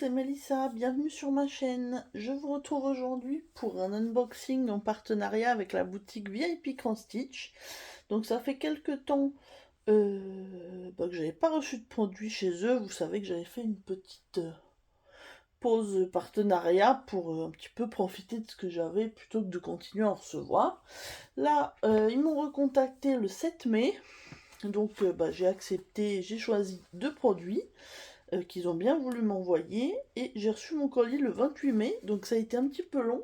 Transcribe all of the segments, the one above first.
c'est Mélissa, bienvenue sur ma chaîne. Je vous retrouve aujourd'hui pour un unboxing en partenariat avec la boutique VIP Cran Stitch. Donc ça fait quelques temps que j'avais pas reçu de produit chez eux. Vous savez que j'avais fait une petite pause partenariat pour un petit peu profiter de ce que j'avais plutôt que de continuer à en recevoir. Là, ils m'ont recontacté le 7 mai. Donc j'ai accepté, j'ai choisi 2 produits qu'ils ont bien voulu m'envoyer et j'ai reçu mon colis le 28 mai, donc ça a été un petit peu long,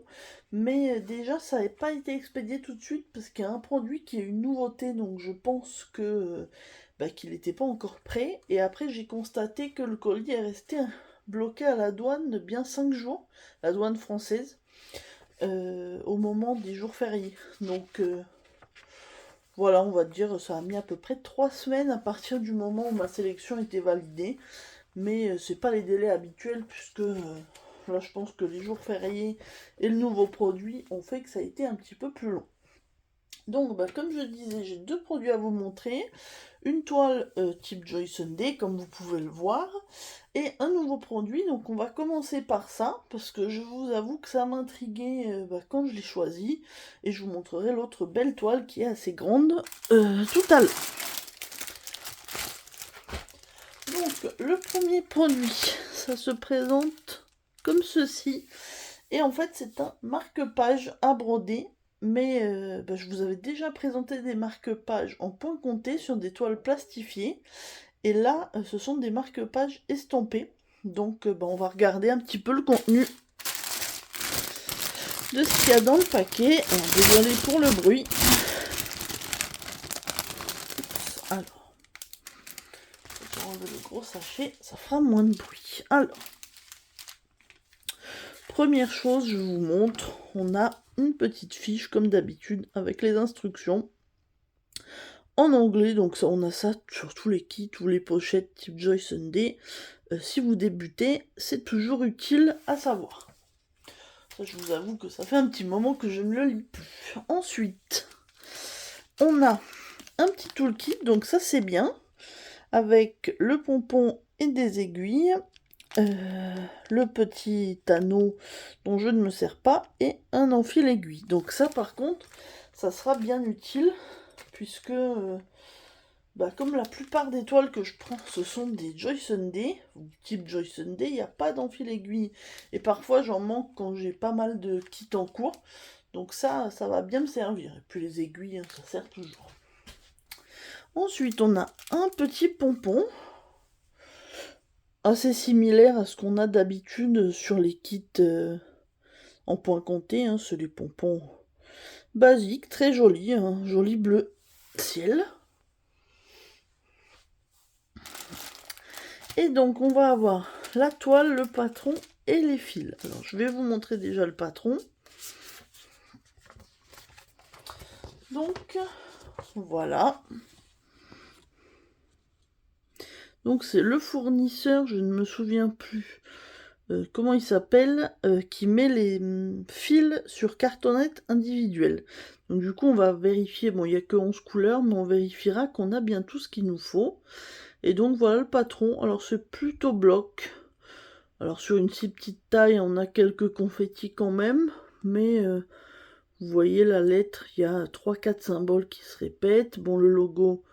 mais déjà ça n'avait pas été expédié tout de suite parce qu'il y a un produit qui est une nouveauté, donc je pense que qu'il n'était pas encore prêt. Et après j'ai constaté que le colis est resté bloqué à la douane de bien 5 jours, la douane française, au moment des jours fériés. Donc voilà, on va dire, ça a mis à peu près 3 semaines à partir du moment où ma sélection était validée. Mais c'est pas les délais habituels puisque là je pense que les jours fériés et le nouveau produit ont fait que ça a été un petit peu plus long. Donc comme je disais, j'ai 2 produits à vous montrer. Une toile type Joy Sunday comme vous pouvez le voir et un nouveau produit. Donc on va commencer par ça parce que je vous avoue que ça m'intriguait quand je l'ai choisi, et je vous montrerai l'autre belle toile qui est assez grande tout à l'heure. Donc le premier produit, ça se présente comme ceci, et en fait c'est un marque-page à broder, mais je vous avais déjà présenté des marque-pages en point compté sur des toiles plastifiées, et là ce sont des marque-pages estampés. Donc on va regarder un petit peu le contenu de ce qu'il y a dans le paquet. Alors, désolé pour le bruit. Alors, je vais enlever le gros sachet, ça fera moins de bruit. Alors, première chose, je vous montre, on a une petite fiche comme d'habitude avec les instructions en anglais. Donc ça, on a ça sur tous les kits, tous les pochettes type Joy Sunday. Si vous débutez, c'est toujours utile à savoir. Ça, je vous avoue que ça fait un petit moment que je ne le lis plus. Ensuite, on a un petit toolkit, donc ça c'est bien, avec le pompon et des aiguilles. Le petit anneau dont je ne me sers pas et un enfil aiguille. Donc ça par contre, ça sera bien utile puisque comme la plupart des toiles que je prends ce sont des Joy Sunday, ou type Joy Sunday, il n'y a pas d'enfil aiguille. Et parfois j'en manque quand j'ai pas mal de kits en cours. Donc ça va bien me servir. Et puis les aiguilles, ça sert toujours. Ensuite on a un petit pompon assez similaire à ce qu'on a d'habitude sur les kits en point compté, c'est les pompons basiques, très jolis, joli bleu ciel. Et donc on va avoir la toile, le patron et les fils. Alors je vais vous montrer déjà le patron. Donc voilà. Donc c'est le fournisseur, je ne me souviens plus comment il s'appelle, qui met les fils sur cartonnette individuelle. Donc du coup on va vérifier, bon il n'y a que 11 couleurs, mais on vérifiera qu'on a bien tout ce qu'il nous faut. Et donc voilà le patron, alors c'est plutôt bloc. Alors sur une si petite taille on a quelques confettis quand même, mais vous voyez la lettre, il y a 3-4 symboles qui se répètent. Bon, le logo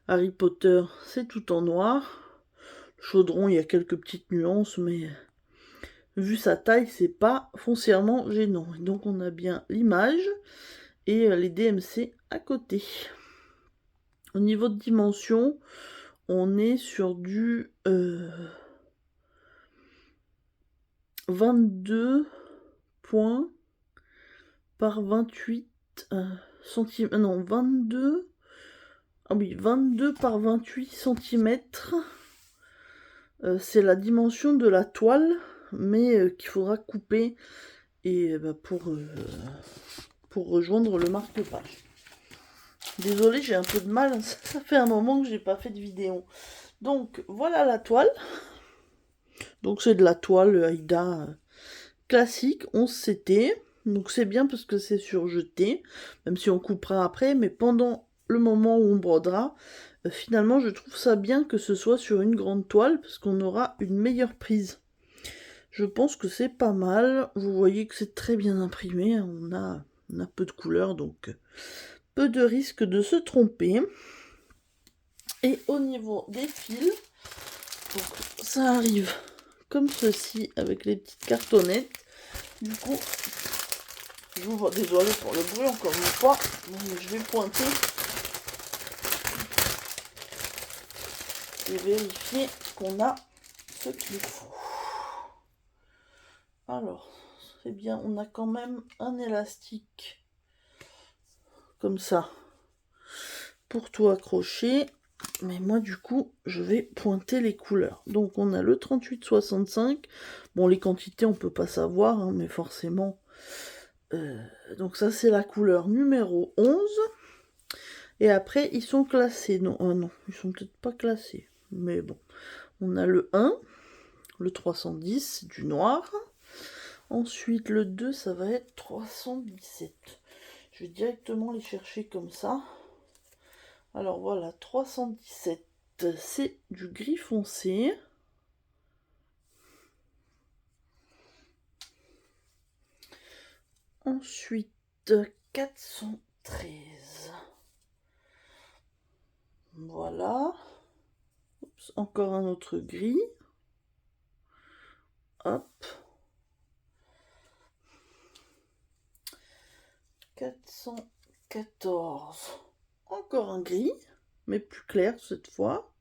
Harry Potter c'est tout en noir. Le chaudron il y a quelques petites nuances, mais vu sa taille, c'est pas foncièrement gênant. Et donc on a bien l'image et les DMC à côté. Au niveau de dimension, on est sur du 22 points par 28 cm. Non, 22. Ah oui, 22 par 28 cm. C'est la dimension de la toile, mais qu'il faudra couper et pour rejoindre le marque-page. Désolée, j'ai un peu de mal, ça fait un moment que j'ai pas fait de vidéo. Donc voilà la toile. Donc c'est de la toile Aïda classique 11 CT. Donc c'est bien parce que c'est surjeté, même si on coupera après, mais pendant le moment où on brodera, finalement je trouve ça bien que ce soit sur une grande toile parce qu'on aura une meilleure prise. Je pense que c'est pas mal. Vous voyez que c'est très bien imprimé. On a peu de couleurs, donc peu de risque de se tromper. Et au niveau des fils, donc ça arrive comme ceci avec les petites cartonnettes. Du coup, j'ouvre, désolé pour le bruit encore une fois, mais je vais pointer et vérifier qu'on a ce qu'il faut. Alors, c'est bien, on a quand même un élastique comme ça pour tout accrocher. Mais moi, du coup, je vais pointer les couleurs. Donc, on a le 38-65. Bon, les quantités, on peut pas savoir, hein, mais forcément. Donc, ça, c'est la couleur numéro 11. Et après, ils sont classés. Non, non, ils sont peut-être pas classés. Mais bon, on a le 1, le 310, du noir. Ensuite, le 2, ça va être 317. Je vais directement les chercher comme ça. Alors voilà, 317, c'est du gris foncé. Ensuite, 413. Voilà. Oups, encore un autre gris. Hop. 414. Encore un gris, mais plus clair cette fois.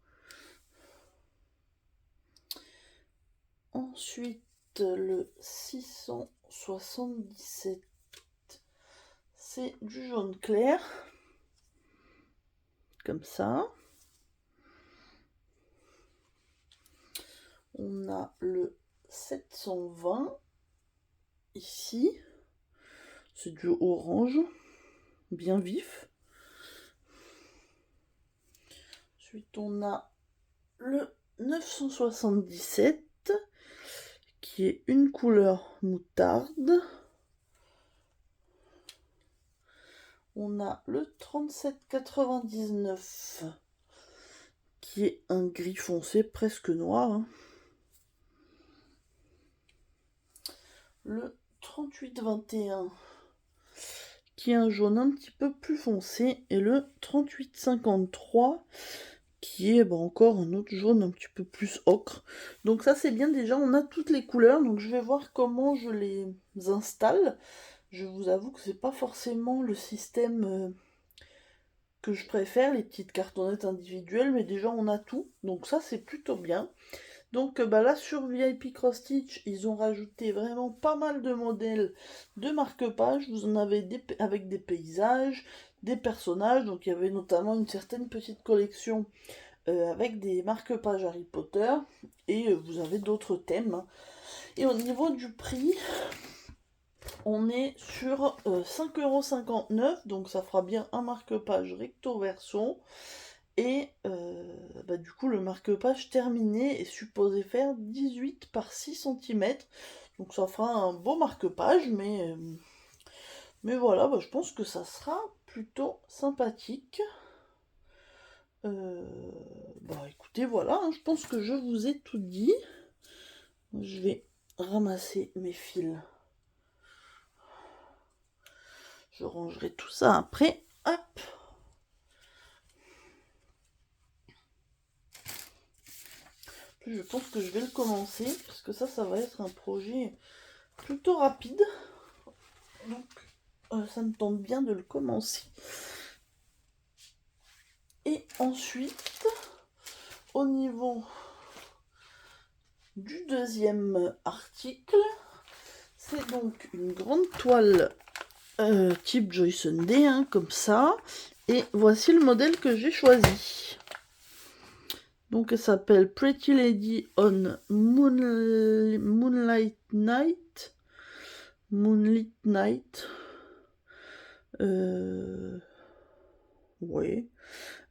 Ensuite, le 677. C'est du jaune clair. Comme ça. On a le 720 ici. C'est du orange, bien vif. Ensuite, on a le 977, qui est une couleur moutarde. On a le 3799, qui est un gris foncé presque noir. Hein. Le 3821, qui est un jaune un petit peu plus foncé. Et le 3853, qui est encore un autre jaune un petit peu plus ocre. Donc ça c'est bien, déjà on a toutes les couleurs, donc je vais voir comment je les installe. Je vous avoue que c'est pas forcément le système que je préfère, les petites cartonnettes individuelles, mais déjà on a tout, donc ça c'est plutôt bien. Donc là sur VIP Cross Stitch, ils ont rajouté vraiment pas mal de modèles de marque-page. Vous en avez avec des paysages, des personnages, donc il y avait notamment une certaine petite collection avec des marque-pages Harry Potter, et vous avez d'autres thèmes. Et au niveau du prix, on est sur 5,59 €, donc ça fera bien un marque-page recto verso. Et du coup, le marque-page terminé est supposé faire 18 par 6 cm. Donc ça fera un beau marque-page, mais voilà, je pense que ça sera plutôt sympathique. Écoutez, voilà, hein, je pense que je vous ai tout dit. Je vais ramasser mes fils. Je rangerai tout ça après. Hop. Puis je pense que je vais le commencer, parce que ça va être un projet plutôt rapide. Donc, ça me tente bien de le commencer. Et ensuite, au niveau du deuxième article, c'est donc une grande toile type Joy Sunday, hein, comme ça. Et voici le modèle que j'ai choisi. Donc elle s'appelle Pretty Lady on Moonlight Night. Moonlit Night. Oui.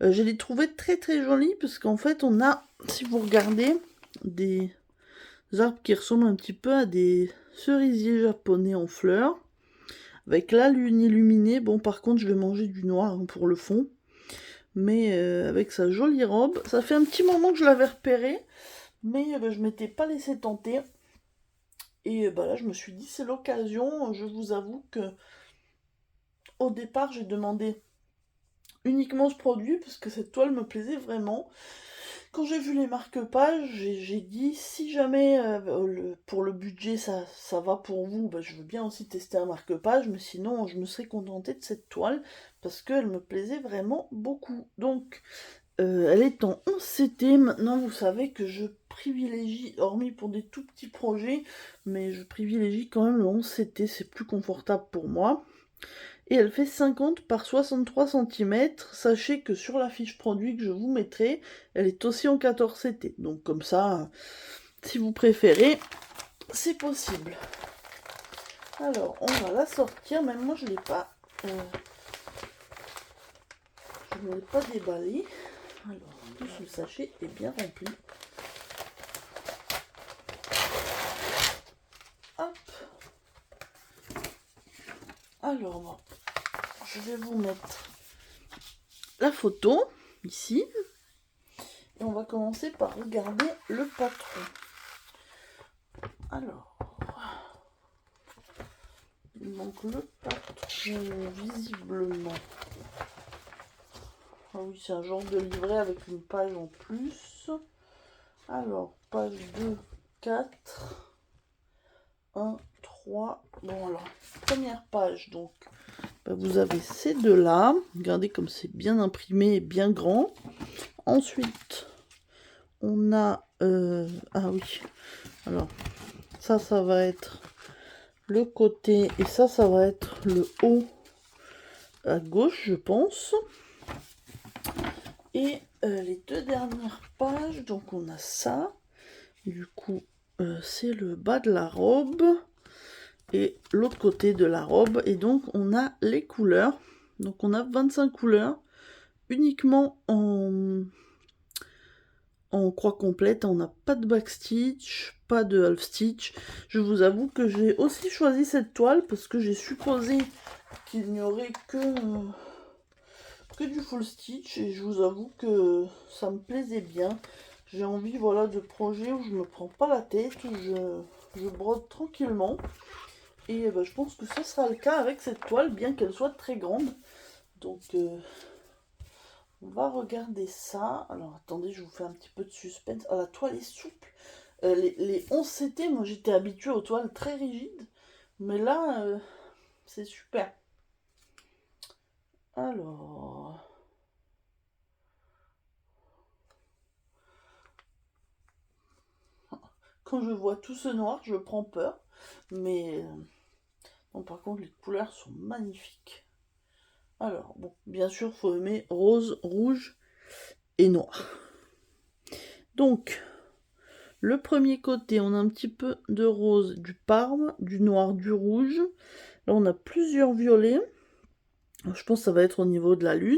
Je l'ai trouvé très très jolie parce qu'en fait on a, si vous regardez, des arbres qui ressemblent un petit peu à des cerisiers japonais en fleurs. Avec la lune illuminée. Bon, par contre, je vais manger du noir hein, pour le fond. Mais avec sa jolie robe. Ça fait un petit moment que je l'avais repéré. Mais je m'étais pas laissé tenter. Et bah là, je me suis dit, c'est l'occasion. Je vous avoue que au départ, j'ai demandé uniquement ce produit parce que cette toile me plaisait vraiment. Quand j'ai vu les marque-pages, j'ai dit si jamais pour le budget ça va pour vous, bah, je veux bien aussi tester un marque-page, mais sinon je me serais contentée de cette toile parce qu'elle me plaisait vraiment beaucoup. Donc elle est en 11 CT. Maintenant vous savez que je privilégie, hormis pour des tout petits projets, mais je privilégie quand même le 11 CT, c'est plus confortable pour moi. Et elle fait 50 par 63 cm. Sachez que sur la fiche produit que je vous mettrai, elle est aussi en 14 CT. Donc comme ça, si vous préférez, c'est possible. Alors, on va la sortir. Même moi, je ne l'ai pas, déballé. Alors, tout ce sachet est bien rempli. Hop. Alors, bon, je vais vous mettre la photo ici. Et on va commencer par regarder le patron. Alors, donc le patron, visiblement. Ah oui, c'est un genre de livret avec une page en plus. Alors, page 2, 4, 1, 3. Bon, alors, première page, donc, bah, vous avez ces deux-là. Regardez comme c'est bien imprimé et bien grand. Ensuite, on a... ah oui, alors, ça va être le côté, et ça va être le haut à gauche, je pense. Et les deux dernières pages, donc on a ça. Du coup, c'est le bas de la robe. Et l'autre côté de la robe. Et donc, on a les couleurs. Donc, on a 25 couleurs. Uniquement en croix complète. On n'a pas de backstitch, pas de half stitch. Je vous avoue que j'ai aussi choisi cette toile parce que j'ai supposé qu'il n'y aurait que du full stitch, et je vous avoue que ça me plaisait bien. J'ai envie, voilà, de projets où je me prends pas la tête, où je brode tranquillement. Et je pense que ce sera le cas avec cette toile, bien qu'elle soit très grande. Donc on va regarder ça. Alors attendez, je vous fais un petit peu de suspense. Ah, la toile est souple. Les 11 CT, moi j'étais habituée aux toiles très rigides, mais là c'est super. Alors, quand je vois tout ce noir, je prends peur. Mais bon, par contre, les couleurs sont magnifiques. Alors, bon, bien sûr, faut aimer rose, rouge et noir. Donc, le premier côté, on a un petit peu de rose, du parme, du noir, du rouge. Là, on a plusieurs violets. Je pense que ça va être au niveau de la lune.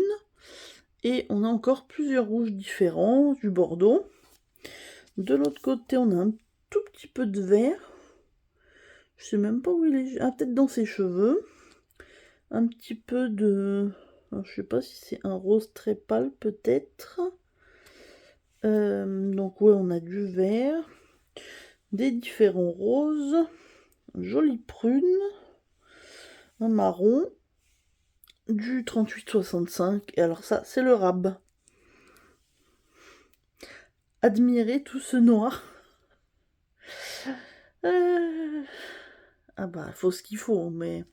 Et on a encore plusieurs rouges différents, du bordeaux. De l'autre côté, on a un tout petit peu de vert. Je sais même pas où il est. Ah, peut-être dans ses cheveux. Un petit peu de... Alors, je sais pas si c'est un rose très pâle, peut-être. Donc, ouais, on a du vert. Des différents roses. Jolie prune. Un marron. Du 38-65. Et alors ça, c'est le rab. Admirez tout ce noir. Ah bah, il faut ce qu'il faut, mais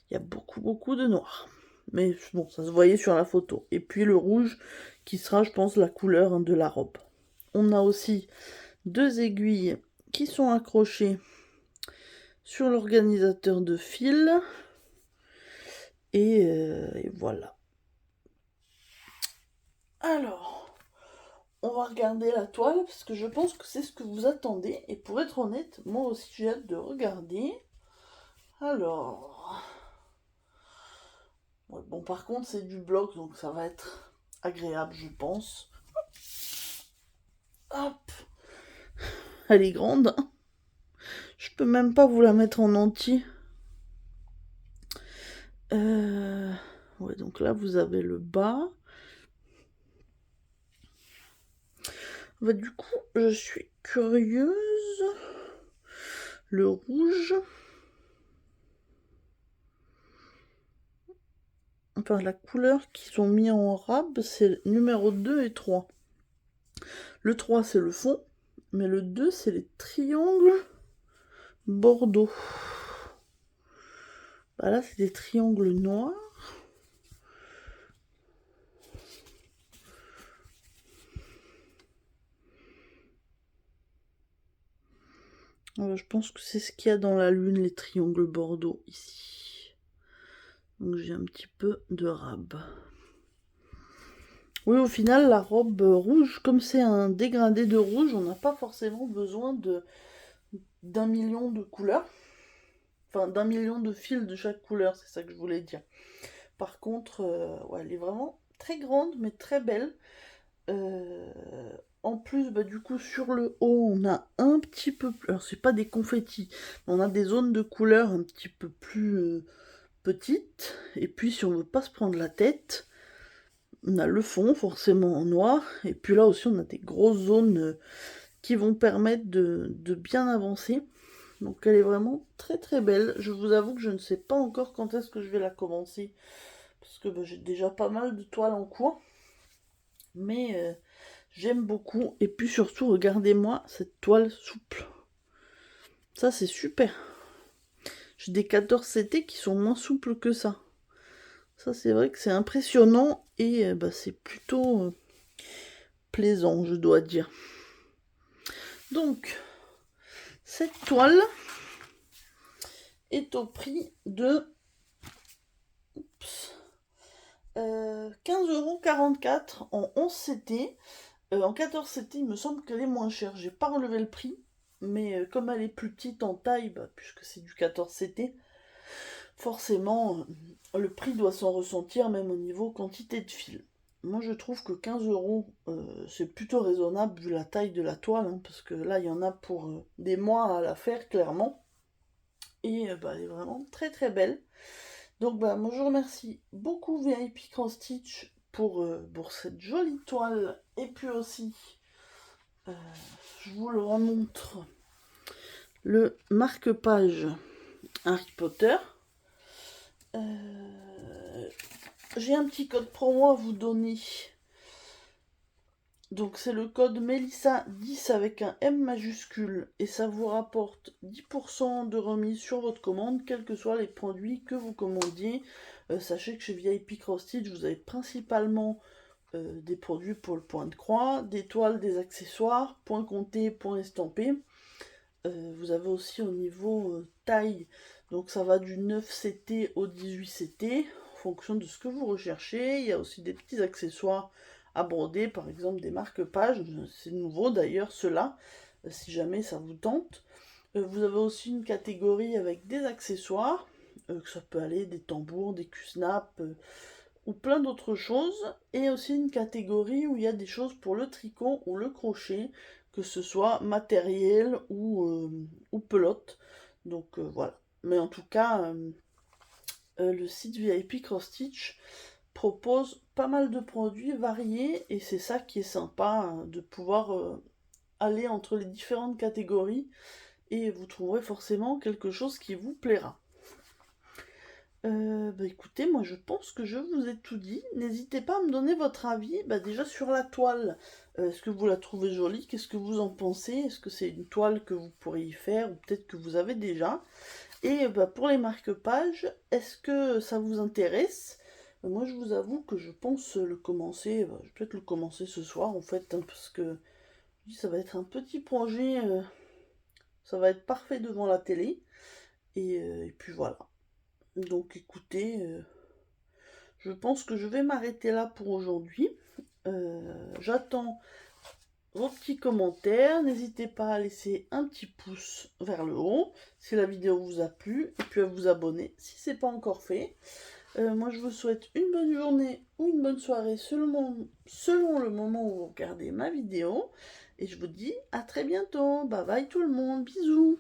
il y a beaucoup de noir. Mais bon, ça se voyait sur la photo. Et puis le rouge, qui sera, je pense, la couleur de la robe. On a aussi deux aiguilles qui sont accrochées sur l'organisateur de fil. Et voilà. Alors, on va regarder la toile, parce que je pense que c'est ce que vous attendez. Et pour être honnête, moi aussi j'ai hâte de regarder. Alors... Ouais, bon, par contre, c'est du bloc, donc ça va être agréable, je pense. Hop. Elle est grande. Je peux même pas vous la mettre en entier. Ouais, donc là, vous avez le bas. Bah, du coup, je suis curieuse. Le rouge, enfin la couleur qu'ils ont mis en rab, c'est numéro 2 et 3. Le 3 c'est le fond, mais le 2 c'est les triangles bordeaux. Bah là c'est des triangles noirs. Je pense que c'est ce qu'il y a dans la lune, les triangles bordeaux ici. Donc j'ai un petit peu de rab. Oui, au final, la robe rouge, comme c'est un dégradé de rouge, on n'a pas forcément besoin d'un million de couleurs. Enfin, d'un million de fils de chaque couleur, c'est ça que je voulais dire. Par contre, ouais, elle est vraiment très grande, mais très belle. En plus, bah, du coup, sur le haut, on a un petit peu plus... Alors, c'est pas des confettis, mais on a des zones de couleur un petit peu plus petites. Et puis, si on veut pas se prendre la tête, on a le fond, forcément en noir. Et puis là aussi, on a des grosses zones qui vont permettre de bien avancer. Donc, elle est vraiment très très belle. Je vous avoue que je ne sais pas encore quand est-ce que je vais la commencer. Parce que bah, j'ai déjà pas mal de toiles en cours. Mais j'aime beaucoup. Et puis surtout, regardez-moi cette toile souple. Ça, c'est super. J'ai des 14 CT qui sont moins souples que ça. Ça, c'est vrai que c'est impressionnant. Et bah, c'est plutôt plaisant, je dois dire. Donc, cette toile est au prix de 15,44 € en 11 CT. En 14 CT, il me semble qu'elle est moins chère. J'ai pas relevé le prix, mais comme elle est plus petite en taille, bah, puisque c'est du 14 CT, forcément, le prix doit s'en ressentir même au niveau quantité de fil. Moi, je trouve que 15 €, c'est plutôt raisonnable vu la taille de la toile, hein, parce que là, il y en a pour des mois à la faire, clairement. Et bah, elle est vraiment très très belle. Donc bah, moi je remercie beaucoup VIP Cross Stitch pour cette jolie toile. Et puis aussi, je vous le remontre, le marque-page Harry Potter. J'ai un petit code promo à vous donner. Donc c'est le code Melissa10 avec un M majuscule. Et ça vous rapporte 10% de remise sur votre commande, quels que soient les produits que vous commandiez. Sachez que chez VIP Cross Stitch, vous avez principalement des produits pour le point de croix, des toiles, des accessoires, point compté, point estampé. Vous avez aussi au niveau taille, donc ça va du 9 CT au 18 CT, en fonction de ce que vous recherchez. Il y a aussi des petits accessoires à broder, par exemple des marque-pages, c'est nouveau d'ailleurs ceux-là, si jamais ça vous tente. Vous avez aussi une catégorie avec des accessoires, que ça peut aller des tambours, des Q-snaps, ou plein d'autres choses, et aussi une catégorie où il y a des choses pour le tricot ou le crochet, que ce soit matériel ou pelote. Donc voilà. Mais en tout cas, le site VIP Cross Stitch propose pas mal de produits variés, et c'est ça qui est sympa, hein, de pouvoir aller entre les différentes catégories, et vous trouverez forcément quelque chose qui vous plaira. Bah écoutez, moi je pense que je vous ai tout dit. N'hésitez pas à me donner votre avis, bah déjà sur la toile. Est-ce que vous la trouvez jolie? Qu'est-ce que vous en pensez? Est-ce que c'est une toile que vous pourriez y faire, ou peut-être que vous avez déjà? Et bah, pour les marque-pages, est-ce que ça vous intéresse? Moi je vous avoue que je pense le commencer, je vais peut-être le commencer ce soir en fait, hein, parce que ça va être un petit projet, ça va être parfait devant la télé. Et puis voilà. Donc écoutez, je pense que je vais m'arrêter là pour aujourd'hui. J'attends vos petits commentaires. N'hésitez pas à laisser un petit pouce vers le haut si la vidéo vous a plu, et puis à vous abonner si ce n'est pas encore fait. Moi je vous souhaite une bonne journée ou une bonne soirée selon le moment où vous regardez ma vidéo. Et je vous dis à très bientôt. Bye bye tout le monde. Bisous.